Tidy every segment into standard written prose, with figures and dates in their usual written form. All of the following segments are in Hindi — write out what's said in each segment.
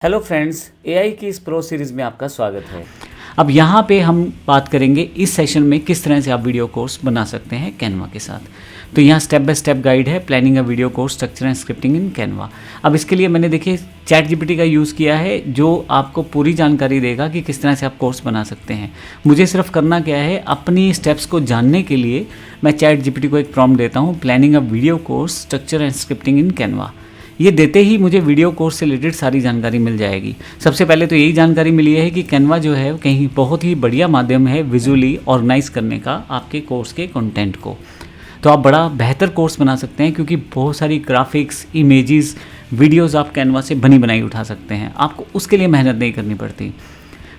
हेलो फ्रेंड्स, एआई की इस प्रो सीरीज़ में आपका स्वागत है। अब यहाँ पे हम बात करेंगे इस सेशन में किस तरह से आप वीडियो कोर्स बना सकते हैं कैनवा के साथ। तो यहाँ स्टेप बाय स्टेप गाइड है, planning a video course structure and scripting in Canva. अब इसके लिए मैंने देखिए चैट जीपीटी का यूज़ किया है, जो आपको पूरी जानकारी देगा कि किस तरह से आप कोर्स बना सकते हैं। मुझे सिर्फ करना क्या है, अपनी स्टेप्स को जानने के लिए मैं चैट जीपीटी को एक प्रॉम्प्ट देता हूँ, planning a video course structure and scripting in Canva. ये देते ही मुझे वीडियो कोर्स से रिलेटेड सारी जानकारी मिल जाएगी। सबसे पहले तो यही जानकारी मिली है कि कैनवा जो है कहीं बहुत ही बढ़िया माध्यम है विजुअली ऑर्गेनाइज करने का आपके कोर्स के कंटेंट को। तो आप बड़ा बेहतर कोर्स बना सकते हैं, क्योंकि बहुत सारी ग्राफिक्स, इमेजेस, वीडियोस आप कैनवा से बनी बनाई उठा सकते हैं। आपको उसके लिए मेहनत नहीं करनी पड़ती।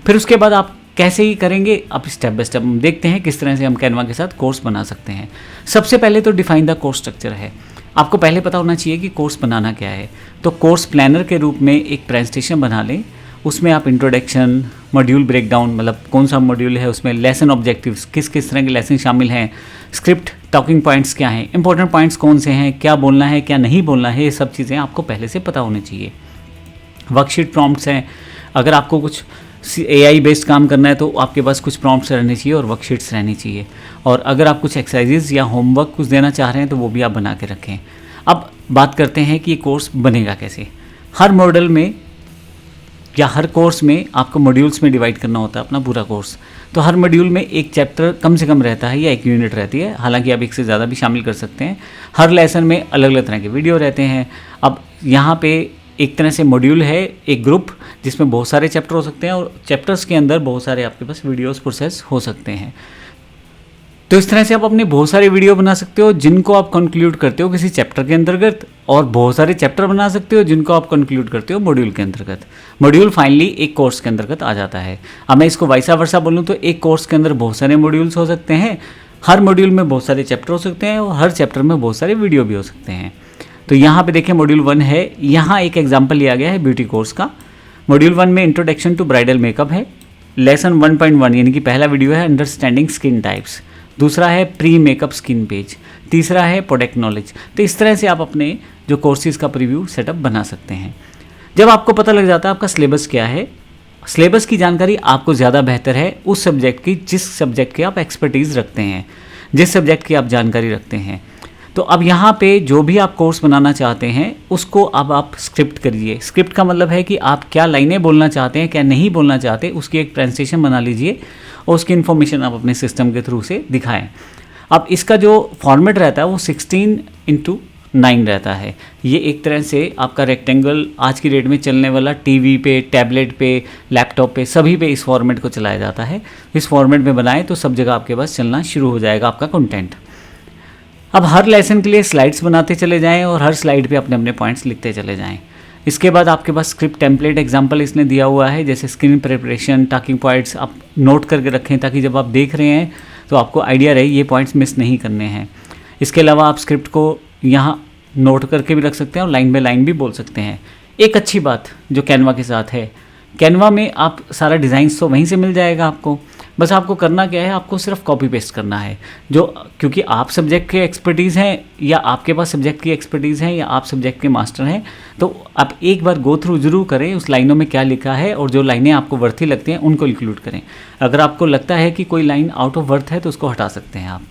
फिर उसके बाद आप कैसे ही करेंगे, अब स्टेप बाय स्टेप देखते हैं किस तरह से हम कैनवा के साथ कोर्स बना सकते हैं। सबसे पहले तो डिफाइन द कोर्स स्ट्रक्चर है। आपको पहले पता होना चाहिए कि कोर्स बनाना क्या है। तो कोर्स प्लानर के रूप में एक प्रेजेंटेशन बना लें। उसमें आप इंट्रोडक्शन, मॉड्यूल ब्रेकडाउन, मतलब कौन सा मॉड्यूल है, उसमें लेसन ऑब्जेक्टिव्स, किस किस तरह के लेसन शामिल हैं, स्क्रिप्ट, टॉकिंग पॉइंट्स क्या हैं, इंपॉर्टेंट पॉइंट्स कौन से हैं, क्या बोलना है क्या नहीं बोलना है, ये सब चीज़ें आपको पहले से पता होनी चाहिए। वर्कशीट प्रॉम्प्ट्स हैं, अगर आपको कुछ एआई बेस्ड काम करना है तो आपके पास कुछ प्रॉम्प्ट्स रहने चाहिए और वर्कशीट्स रहनी चाहिए। और अगर आप कुछ एक्सरसाइजेज या होमवर्क कुछ देना चाह रहे हैं तो वो भी आप बना के रखें। अब बात करते हैं कि ये कोर्स बनेगा कैसे। हर मॉडल में या हर कोर्स में आपको मॉड्यूल्स में डिवाइड करना होता है अपना पूरा कोर्स। तो हर मॉड्यूल में एक चैप्टर कम से कम रहता है या एक यूनिट रहती है, हालांकि आप एक से ज़्यादा भी शामिल कर सकते हैं। हर लेसन में अलग अलग तरह के वीडियो रहते हैं। अब यहाँ पे एक तरह से मॉड्यूल है, एक ग्रुप जिसमें बहुत सारे चैप्टर हो सकते हैं और चैप्टर्स के अंदर बहुत सारे आपके पास वीडियोस प्रोसेस हो सकते हैं। तो इस तरह से आप अपने बहुत सारे वीडियो बना सकते हो जिनको आप कंक्लूड करते हो किसी चैप्टर के अंतर्गत, और बहुत सारे चैप्टर बना सकते हो जिनको आप कंक्लूड करते हो मॉड्यूल के अंतर्गत। मॉड्यूल फाइनली एक कोर्स के अंतर्गत आ जाता है। अब मैं इसको वैसा वर्सा बोलूँ तो एक कोर्स के अंदर बहुत सारे मॉड्यूल्स हो सकते हैं, हर मॉड्यूल में बहुत सारे चैप्टर हो सकते हैं और हर चैप्टर में बहुत सारे वीडियो भी हो सकते हैं। तो यहाँ पे देखिए मॉड्यूल 1 है, यहाँ एक एग्जाम्पल लिया गया है ब्यूटी कोर्स का। मॉड्यूल 1 में इंट्रोडक्शन टू ब्राइडल मेकअप है। लेसन 1.1 यानी कि पहला वीडियो है अंडरस्टैंडिंग स्किन टाइप्स, दूसरा है प्री मेकअप स्किन पेज, तीसरा है प्रोडक्ट नॉलेज। तो इस तरह से आप अपने जो कोर्सेज का प्रीव्यू सेटअप बना सकते हैं। जब आपको पता लग जाता है आपका सिलेबस क्या है, सिलेबस की जानकारी आपको ज़्यादा बेहतर है उस सब्जेक्ट की जिस सब्जेक्ट के आप एक्सपर्टीज़ रखते हैं, जिस सब्जेक्ट की आप जानकारी रखते हैं। तो अब यहाँ पे जो भी आप कोर्स बनाना चाहते हैं उसको अब आप स्क्रिप्ट करिए। स्क्रिप्ट का मतलब है कि आप क्या लाइनें बोलना चाहते हैं, क्या नहीं बोलना चाहते, उसकी एक प्रेजेंटेशन बना लीजिए और उसकी इन्फॉर्मेशन आप अपने सिस्टम के थ्रू से दिखाएं। अब इसका जो फॉर्मेट रहता है वो 16:9 रहता है। ये एक तरह से आपका रेक्टेंगल आज की डेट में चलने वाला टीवी पे, टैबलेट पे, लैपटॉप पे, सभी पे इस फॉर्मेट को चलाया जाता है। इस फॉर्मेट में बनाएं तो सब जगह आपके पास चलना शुरू हो जाएगा आपका कंटेंट। अब हर लेसन के लिए स्लाइड्स बनाते चले जाएं और हर स्लाइड पे अपने अपने पॉइंट्स लिखते चले जाएं। इसके बाद आपके पास स्क्रिप्ट टेम्पलेट एग्जांपल इसने दिया हुआ है, जैसे स्क्रीन प्रिपरेशन, टॉकिंग पॉइंट्स आप नोट करके रखें ताकि जब आप देख रहे हैं तो आपको आइडिया रहे ये पॉइंट्स मिस नहीं करने हैं। इसके अलावा आप स्क्रिप्ट को यहाँ नोट करके भी रख सकते हैं और लाइन बाय लाइन भी बोल सकते हैं। एक अच्छी बात जो कैनवा के साथ है, कैनवा में आप सारा डिज़ाइंस तो वहीं से मिल जाएगा आपको, बस आपको करना क्या है, आपको सिर्फ कॉपी पेस्ट करना है। जो क्योंकि आप सब्जेक्ट के एक्सपर्टीज़ हैं या आपके पास सब्जेक्ट की एक्सपर्टीज़ है या आप सब्जेक्ट के मास्टर हैं, तो आप एक बार गो थ्रू जरूर करें उस लाइनों में क्या लिखा है और जो लाइनें आपको वर्थी लगती हैं उनको इंक्लूड करें। अगर आपको लगता है कि कोई लाइन आउट ऑफ वर्थ है तो उसको हटा सकते हैं आप।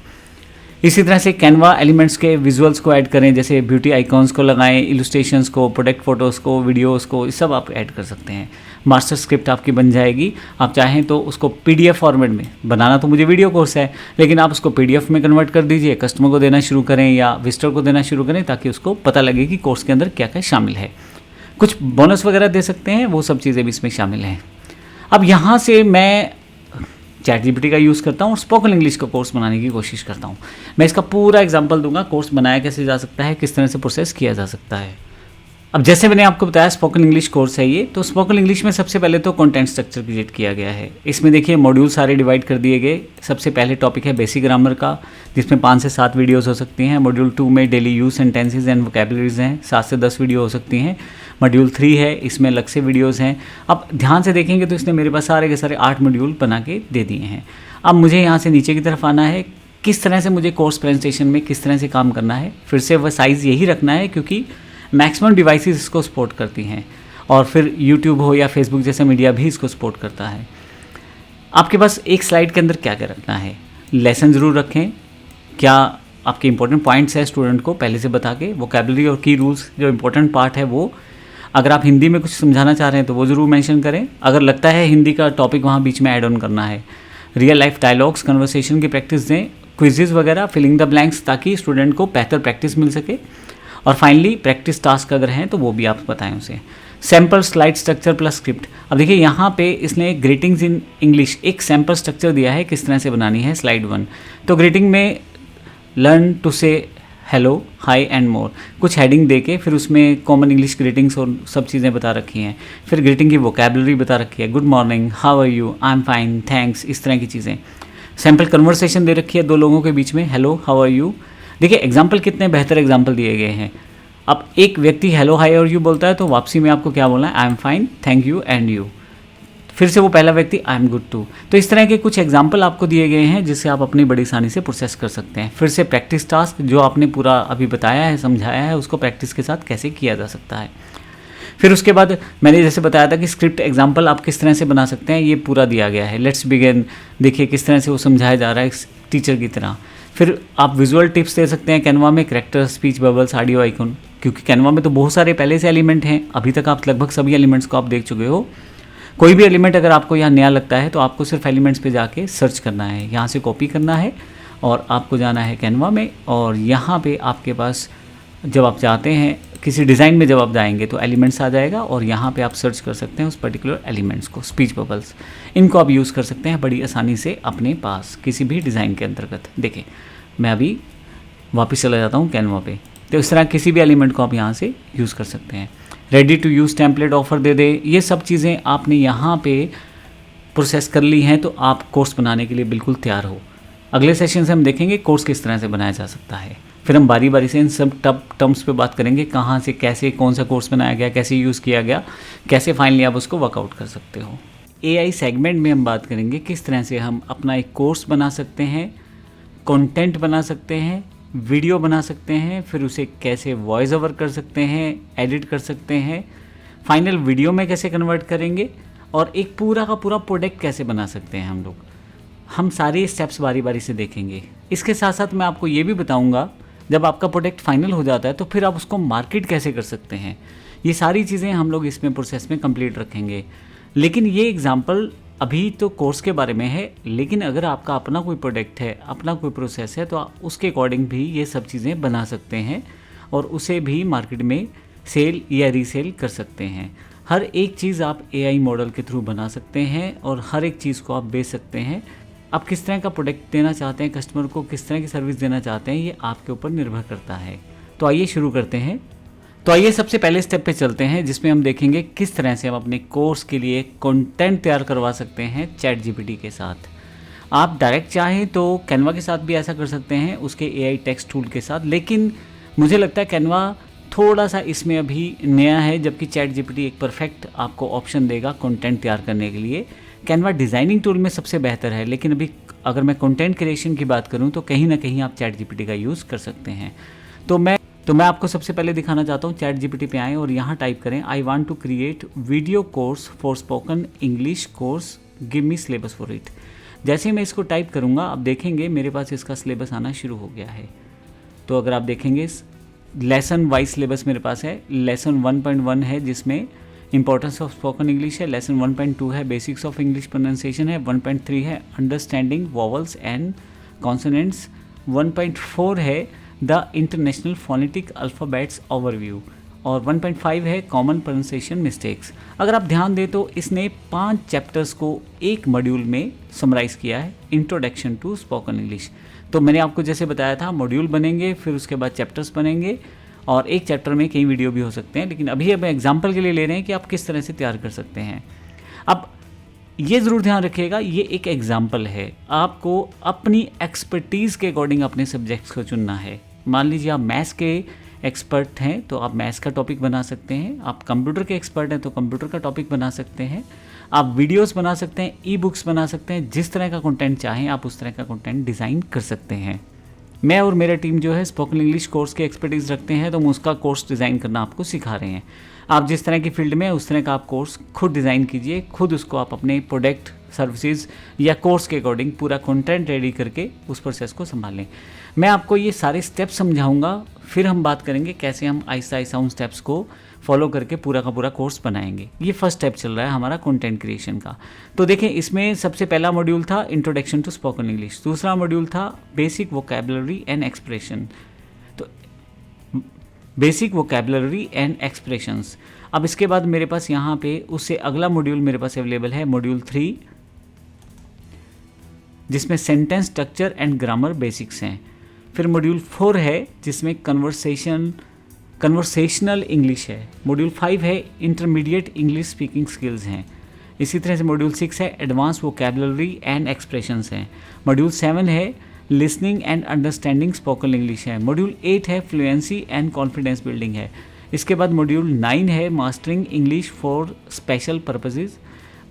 इसी तरह से कैनवा एलिमेंट्स के विजुअल्स को ऐड करें, जैसे ब्यूटी आइकॉन्स को लगाएं, इलस्ट्रेशंस को, प्रोडक्ट फोटोज़ को, वीडियोस को, ये सब आप ऐड कर सकते हैं। मास्टर स्क्रिप्ट आपकी बन जाएगी। आप चाहें तो उसको पीडीएफ फॉर्मेट में बनाना, तो मुझे वीडियो कोर्स है लेकिन आप उसको पीडीएफ में कन्वर्ट कर दीजिए, कस्टमर को देना शुरू करें या विजिटर को देना शुरू करें ताकि उसको पता लगे कि कोर्स के अंदर क्या क्या शामिल है। कुछ बोनस वगैरह दे सकते हैं, वो सब चीज़ें भी इसमें शामिल हैं। अब यहाँ से मैं चैट जीपीटी का यूज़ करता हूँ और स्पोकन इंग्लिश का कोर्स बनाने की कोशिश करता हूँ। मैं इसका पूरा एग्जांपल दूंगा, कोर्स बनाया कैसे जा सकता है, किस तरह से प्रोसेस किया जा सकता है। अब जैसे मैंने आपको बताया स्पोकन इंग्लिश कोर्स है ये, तो स्पोकन इंग्लिश में सबसे पहले तो कंटेंट स्ट्रक्चर क्रिएट किया गया है। इसमें देखिए मॉड्यूल सारे डिवाइड कर दिए गए। सबसे पहले टॉपिक है बेसिक ग्रामर का, जिसमें 5 से 7 वीडियोस हो सकती हैं। मॉड्यूल 2 में daily use sentences and vocabularies हैं, 7 से 10 वीडियो हो सकती हैं। मॉड्यूल 3 है, इसमें अलग से वीडियोज़ हैं। अब ध्यान से देखेंगे तो इसने मेरे पास सारे के सारे 8 मॉड्यूल बना के दे दिए हैं। अब मुझे यहाँ से नीचे की तरफ आना है, किस तरह से मुझे कोर्स प्रेजेंटेशन में किस तरह से काम करना है। फिर से वह साइज़ यही रखना है क्योंकि मैक्सिमम डिवाइसेस इसको सपोर्ट करती हैं। और फिर यूट्यूब हो या फेसबुक जैसा मीडिया भी इसको सपोर्ट करता है। आपके पास एक स्लाइड के अंदर क्या क्या रखना है, लेसन ज़रूर रखें, क्या आपके इंपॉर्टेंट पॉइंट्स है स्टूडेंट को पहले से बता के, वोकैबुलरी और की रूल्स जो इंपॉर्टेंट पार्ट है वो, अगर आप हिंदी में कुछ समझाना चाह रहे हैं तो वो ज़रूर मेंशन करें, अगर लगता है हिंदी का टॉपिक वहाँ बीच में ऐड ऑन करना है। रियल लाइफ डायलॉग्स, कन्वर्सेशन की प्रैक्टिस दें, क्विजेज़ वगैरह, फिलिंग द ब्लैंक्स, ताकि स्टूडेंट को बेहतर प्रैक्टिस मिल सके। और फाइनली प्रैक्टिस टास्क अगर हैं तो वो भी आप बताएं उसे। Sample slide structure plus script. अब देखिए यहाँ पे इसने ग्रीटिंग्स इन इंग्लिश एक सैम्पल स्ट्रक्चर दिया है किस तरह से बनानी है स्लाइड 1। तो ग्रीटिंग में लर्न टू से हेलो, हाई एंड मोर, कुछ हेडिंग दे के फिर उसमें कॉमन इंग्लिश ग्रीटिंग्स और सब चीज़ें बता रखी हैं। फिर ग्रीटिंग की वोकैबुलरी बता रखी है, good morning, how are you, I am fine, thanks, इस तरह की चीज़ें। सैम्पल कन्वर्सेशन दे रखी है दो लोगों के बीच में, हेलो, हाउ आर यू। देखिए एग्जाम्पल कितने बेहतर एग्जाम्पल दिए गए हैं। अब एक व्यक्ति हेलो, हाई और यू बोलता है तो वापसी में आपको क्या बोलना है, आई am fine, thank you and you. फिर से वो पहला व्यक्ति आई एम गुड टू। तो इस तरह के कुछ एग्जाम्पल आपको दिए गए हैं जिससे आप अपनी बड़ी आसानी से प्रोसेस कर सकते हैं। फिर से प्रैक्टिस टास्क जो आपने पूरा अभी बताया है, समझाया है, उसको प्रैक्टिस के साथ कैसे किया जा सकता है। फिर उसके बाद मैंने जैसे बताया था कि स्क्रिप्ट एग्जाम्पल आप किस तरह से बना सकते हैं, ये पूरा दिया गया है। लेट्स बिगिन, देखिए किस तरह से वो समझाया जा रहा है टीचर की तरह। फिर आप विजुअल टिप्स दे सकते हैं कैनवा में, character, speech bubbles, audio icon, क्योंकि कैनवा में तो बहुत सारे पहले से एलिमेंट हैं, अभी तक आप लगभग सभी एलिमेंट्स को आप देख चुके हो। कोई भी एलिमेंट अगर आपको यहाँ नया लगता है तो आपको सिर्फ एलिमेंट्स पे जाके सर्च करना है, यहाँ से कॉपी करना है और आपको जाना है कैनवा में, और यहाँ पे आपके पास जब आप जाते हैं किसी डिज़ाइन में जब आप जाएंगे तो एलिमेंट्स आ जाएगा और यहाँ पे आप सर्च कर सकते हैं उस पर्टिकुलर एलिमेंट्स को। स्पीच बबल्स, इनको आप यूज़ कर सकते हैं बड़ी आसानी से अपने पास किसी भी डिज़ाइन के अंतर्गत। देखिए मैं अभी वापस चला जाता हूँ कैनवा पे, तो इस तरह किसी भी एलिमेंट को आप यहाँ से यूज़ कर सकते हैं। Ready to use template offer दे दे, ये सब चीज़ें आपने यहाँ पे प्रोसेस कर ली हैं तो आप कोर्स बनाने के लिए बिल्कुल तैयार हो। अगले सेशन से हम देखेंगे कोर्स किस तरह से बनाया जा सकता है। फिर हम बारी बारी से इन सब टर्म्स पे बात करेंगे, कहाँ से कैसे कौन सा कोर्स बनाया गया, कैसे यूज़ किया गया, कैसे फाइनली आप उसको वर्कआउट कर सकते हो। AI सेगमेंट में हम बात करेंगे किस तरह से हम अपना एक कोर्स बना सकते हैं, कंटेंट बना सकते हैं, वीडियो बना सकते हैं, फिर उसे कैसे वॉइस ओवर कर सकते हैं, एडिट कर सकते हैं, फाइनल वीडियो में कैसे कन्वर्ट करेंगे, और एक पूरा का पूरा प्रोडक्ट कैसे बना सकते हैं हम लोग। हम सारे स्टेप्स बारी बारी से देखेंगे। इसके साथ साथ मैं आपको ये भी बताऊंगा जब आपका प्रोडक्ट फाइनल हो जाता है तो फिर आप उसको मार्केट कैसे कर सकते हैं। ये सारी चीज़ें हम लोग इसमें प्रोसेस में कंप्लीट रखेंगे। लेकिन ये एग्जांपल अभी तो कोर्स के बारे में है, लेकिन अगर आपका अपना कोई प्रोडक्ट है, अपना कोई प्रोसेस है, तो आप उसके अकॉर्डिंग भी ये सब चीज़ें बना सकते हैं और उसे भी मार्केट में सेल या रीसेल कर सकते हैं। हर एक चीज़ आप AI मॉडल के थ्रू बना सकते हैं और हर एक चीज़ को आप बेच सकते हैं। आप किस तरह का प्रोडक्ट देना चाहते हैं कस्टमर को, किस तरह की सर्विस देना चाहते हैं, ये आपके ऊपर निर्भर करता है। तो आइए शुरू करते हैं। तो आइए सबसे पहले स्टेप पे चलते हैं जिसमें हम देखेंगे किस तरह से हम अपने कोर्स के लिए कंटेंट तैयार करवा सकते हैं ChatGPT के साथ। आप डायरेक्ट चाहें तो कैनवा के साथ भी ऐसा कर सकते हैं, उसके AI टेक्स्ट टूल के साथ, लेकिन मुझे लगता है कैनवा थोड़ा सा इसमें अभी नया है, जबकि ChatGPT एक परफेक्ट आपको ऑप्शन देगा कंटेंट तैयार करने के लिए। कैनवा डिज़ाइनिंग टूल में सबसे बेहतर है, लेकिन अभी अगर मैं कंटेंट क्रिएशन की बात करूँ तो कहीं ना कहीं आप ChatGPT का यूज़ कर सकते हैं। तो मैं आपको सबसे पहले दिखाना चाहता हूँ, ChatGPT पे आएँ और यहाँ टाइप करें I want to create video course for spoken English course, give me syllabus for it. जैसे ही मैं इसको टाइप करूँगा आप देखेंगे मेरे पास इसका सिलेबस आना शुरू हो गया है। तो अगर आप देखेंगे लेसन वाइज सिलेबस मेरे पास है। लेसन 1.1 है जिसमें इंपॉर्टेंस ऑफ स्पोकन इंग्लिश है, लेसन 1.2 है बेसिक्स ऑफ इंग्लिश प्रोनाउंसिएशन है, 1.3 है अंडरस्टैंडिंग वॉवल्स एंड कॉन्सोनेंट्स, 1.4 है the international phonetic alphabets overview, और 1.5 है कॉमन प्रोनाउंसिएशन मिस्टेक्स। अगर आप ध्यान दें तो इसने 5 चैप्टर्स को एक मॉड्यूल में समराइज़ किया है, इंट्रोडक्शन टू स्पोकन इंग्लिश। तो मैंने आपको जैसे बताया था मॉड्यूल बनेंगे, फिर उसके बाद चैप्टर्स बनेंगे, और एक चैप्टर में कई वीडियो भी हो सकते हैं, लेकिन अभी हम एग्जाम्पल के लिए ले रहे हैं कि आप किस तरह से तैयार कर सकते हैं। अब ये ज़रूर ध्यान रखिएगा, ये एक एग्जाम्पल है, आपको अपनी एक्सपर्टीज़ के अकॉर्डिंग अपने सब्जेक्ट्स को चुनना है। मान लीजिए आप मैथ्स के एक्सपर्ट हैं तो आप मैथ्स का टॉपिक बना सकते हैं, आप कंप्यूटर के एक्सपर्ट हैं तो कंप्यूटर का टॉपिक बना सकते हैं, आप वीडियोस बना सकते हैं, ई बुक्स बना सकते हैं, जिस तरह का कंटेंट चाहें आप उस तरह का कंटेंट डिज़ाइन कर सकते हैं। मैं और मेरा टीम जो है स्पोकन इंग्लिश कोर्स के एक्सपर्टीज़ रखते हैं, तो हम उसका कोर्स डिज़ाइन करना आपको सिखा रहे हैं। आप जिस तरह की फील्ड में उस तरह का आप कोर्स खुद डिज़ाइन कीजिए, खुद उसको आप अपने प्रोडक्ट, सर्विसेज या कोर्स के अकॉर्डिंग पूरा कंटेंट रेडी करके उस प्रोसेस को संभालें। मैं आपको ये सारे स्टेप्स समझाऊंगा, फिर हम बात करेंगे कैसे हम आहिस्ता आहिस्ता उन स्टेप्स को फॉलो करके पूरा का पूरा कोर्स बनाएंगे। ये फर्स्ट स्टेप चल रहा है हमारा कंटेंट क्रिएशन का। तो देखें, इसमें सबसे पहला मॉड्यूल था इंट्रोडक्शन टू स्पोकन इंग्लिश, दूसरा मॉड्यूल था बेसिक वोकैबुलरी एंड एक्सप्रेशन, तो बेसिक वोकैबुलरी एंड एक्सप्रेशंस। अब इसके बाद मेरे पास यहाँ पे उससे अगला मॉड्यूल मेरे पास अवेलेबल है मॉड्यूल 3, जिसमें sentence structure and grammar basics हैं। फिर मॉड्यूल 4 है जिसमें कन्वर्सेशनल इंग्लिश है। मॉड्यूल 5 है इंटरमीडिएट इंग्लिश स्पीकिंग स्किल्स हैं। इसी तरह से मॉड्यूल 6 है एडवांस वोकैबुलरी एंड एक्सप्रेशंस हैं। मॉड्यूल 7 है listening and understanding spoken English है। मॉड्यूल 8 है फ्लुएंसी एंड कॉन्फिडेंस बिल्डिंग है। इसके बाद मॉड्यूल 9 है mastering English for special purposes,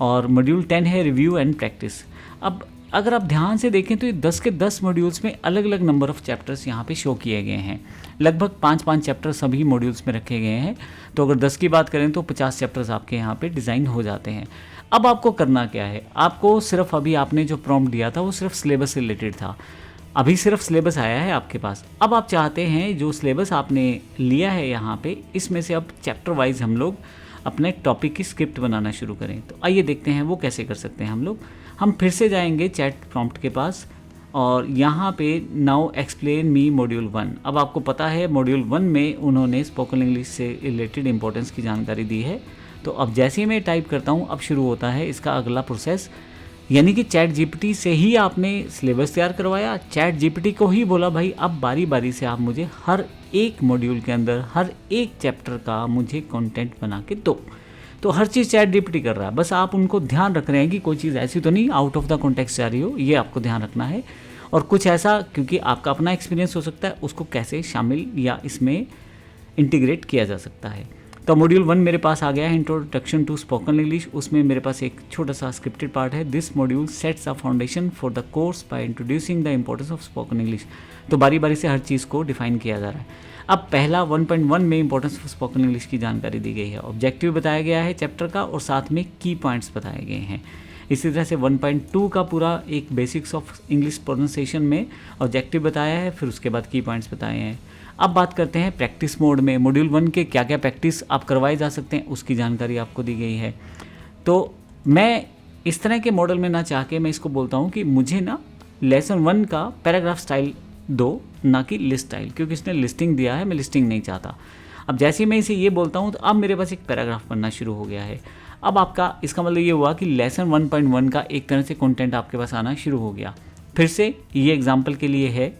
और मॉड्यूल 10 है रिव्यू एंड प्रैक्टिस। अब अगर आप ध्यान से देखें तो ये 10 के 10 मॉड्यूल्स में अलग अलग नंबर ऑफ़ चैप्टर्स यहाँ पे शो किए गए हैं। लगभग 5-5 चैप्टर सभी मॉड्यूल्स में रखे गए हैं। तो अगर 10 की बात करें तो 50 चैप्टर्स आपके यहाँ पे डिज़ाइन हो जाते हैं। अब आपको करना क्या है, आपको सिर्फ अभी आपने जो प्रॉम्प्ट दिया था वो सिर्फ सिलेबस से रिलेटेड था। अभी सिर्फ सिलेबस आया है आपके पास। अब आप चाहते हैं जो सिलेबस आपने लिया है यहाँ पे, इसमें से अब चैप्टर वाइज हम लोग अपने टॉपिक की स्क्रिप्ट बनाना शुरू करें। तो आइए देखते हैं वो कैसे कर सकते हैं हम लोग। हम फिर से जाएंगे चैट प्रॉम्प्ट के पास और यहाँ पे नाउ एक्सप्लेन मी मॉड्यूल 1। अब आपको पता है मॉड्यूल 1 में उन्होंने स्पोकन इंग्लिश से रिलेटेड इंपॉर्टेंस की जानकारी दी है। तो अब जैसे ही मैं टाइप करता हूँ, अब शुरू होता है इसका अगला प्रोसेस, यानी कि चैट जीपीटी से ही आपने सिलेबस तैयार करवाया। चैट जीपीटी को ही बोला भाई अब बारी बारी से आप मुझे हर एक मॉड्यूल के अंदर हर एक चैप्टर का मुझे कंटेंट बना के दो। तो हर चीज़ चैट जीपीटी कर रहा है, बस आप उनको ध्यान रख रहे हैं कि कोई चीज़ ऐसी तो नहीं आउट ऑफ द कॉन्टेक्स्ट जा रही हो, ये आपको ध्यान रखना है। और कुछ ऐसा, क्योंकि आपका अपना एक्सपीरियंस हो सकता है, उसको कैसे शामिल या इसमें इंटीग्रेट किया जा सकता है। तो मॉड्यूल 1 मेरे पास आ गया है इंट्रोडक्शन टू स्पोकन इंग्लिश। उसमें मेरे पास एक छोटा सा स्क्रिप्टेड पार्ट है, this module sets a foundation for the course by introducing the importance of spoken English. तो बारी बारी से हर चीज़ को डिफाइन किया जा रहा है। अब पहला 1.1 में इंपॉर्टेंस ऑफ स्पोकन इंग्लिश की जानकारी दी गई है, ऑब्जेक्टिव बताया गया है चैप्टर का और साथ में की पॉइंट्स बताए गए हैं। इसी तरह से 1.2 का पूरा एक बेसिक्स ऑफ इंग्लिश प्रोनाउंसिएशन में ऑब्जेक्टिव बताया है, फिर उसके बाद की पॉइंट्स बताए हैं। अब बात करते हैं प्रैक्टिस मोड में। मॉड्यूल 1 के क्या क्या प्रैक्टिस आप करवाए जा सकते हैं उसकी जानकारी आपको दी गई है। तो मैं इस तरह के मॉडल में ना चाह के मैं इसको बोलता हूँ कि मुझे ना लेसन 1 का पैराग्राफ स्टाइल दो, ना कि लिस्ट स्टाइल, क्योंकि इसने लिस्टिंग दिया है, मैं लिस्टिंग नहीं चाहता। अब जैसे ही मैं इसे ये बोलता हूँ तो अब मेरे पास एक पैराग्राफ बनना शुरू हो गया है। अब आपका इसका मतलब ये हुआ कि लेसन 1.1 का एक तरह से कंटेंट आपके पास आना शुरू हो गया। फिर से ये एग्जांपल के लिए है,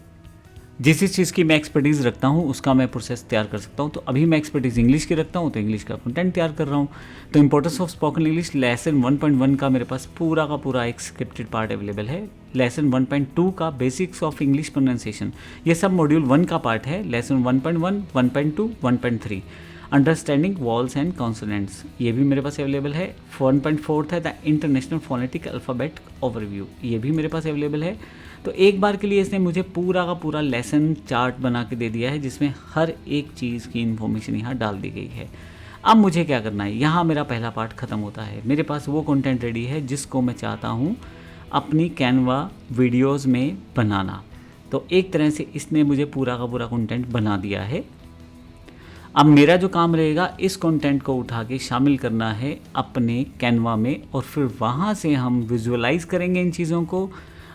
जिस चीज़ की मैं एक्सपर्टीज़ रखता हूँ उसका मैं प्रोसेस तैयार कर सकता हूँ। तो अभी मैं एक्सपर्टीज़ इंग्लिश की रखता हूँ तो इंग्लिश का कंटेंट तैयार कर रहा हूँ। तो importance of spoken English lesson 1.1 का मेरे पास पूरा का पूरा एक स्क्रिप्टेड पार्ट अवेलेबल है। लेसन 1.2 का बेसिक्स ऑफ इंग्लिश प्रोनाउंसिएशन, ये सब मॉड्यूल 1 का पार्ट है। Lesson 1.1, 1.2, 1.3 understanding walls and consonants, ये भी मेरे पास अवेलेबल है। 1.4 है the international phonetic alphabet overview, ये भी मेरे पास अवेलेबल है। तो एक बार के लिए इसने मुझे पूरा का पूरा लेसन चार्ट बना के दे दिया है, जिसमें हर एक चीज़ की इन्फॉर्मेशन यहाँ डाल दी गई है। अब मुझे क्या करना है, यहाँ मेरा पहला पार्ट ख़त्म होता है। मेरे पास वो कंटेंट रेडी है जिसको मैं चाहता हूँ अपनी कैनवा वीडियोज़ में बनाना। तो एक तरह से इसने मुझे पूरा का पूरा कंटेंट बना दिया है। अब मेरा जो काम रहेगा इस कंटेंट को उठा के शामिल करना है अपने कैनवा में, और फिर वहाँ से हम विजुअलाइज करेंगे इन चीज़ों को,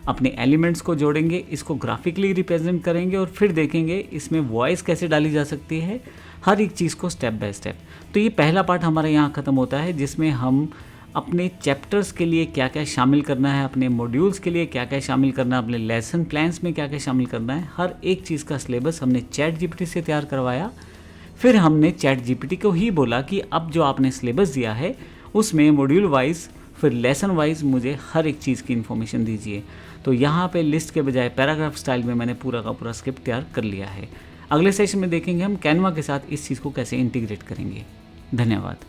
अपने एलिमेंट्स को जोड़ेंगे, इसको ग्राफिकली रिप्रेजेंट करेंगे और फिर देखेंगे इसमें वॉइस कैसे डाली जा सकती है, हर एक चीज़ को स्टेप बाय स्टेप। तो ये पहला पार्ट हमारा यहाँ ख़त्म होता है, जिसमें हम अपने चैप्टर्स के लिए क्या क्या शामिल करना है, अपने मॉड्यूल्स के लिए क्या क्या शामिल करना है, अपने लेसन प्लान्स में क्या क्या शामिल करना है, हर एक चीज़ का सिलेबस हमने चैट जीपीटी से तैयार करवाया। फिर हमने चैट जीपीटी को ही बोला कि अब जो आपने सिलेबस दिया है उसमें मॉड्यूल वाइज फिर लेसन वाइज मुझे हर एक चीज़ की इन्फॉर्मेशन दीजिए। तो यहाँ पे लिस्ट के बजाय पैराग्राफ स्टाइल में मैंने पूरा का पूरा स्क्रिप्ट तैयार कर लिया है। अगले सेशन में देखेंगे हम कैनवा के साथ इस चीज़ को कैसे इंटीग्रेट करेंगे। धन्यवाद।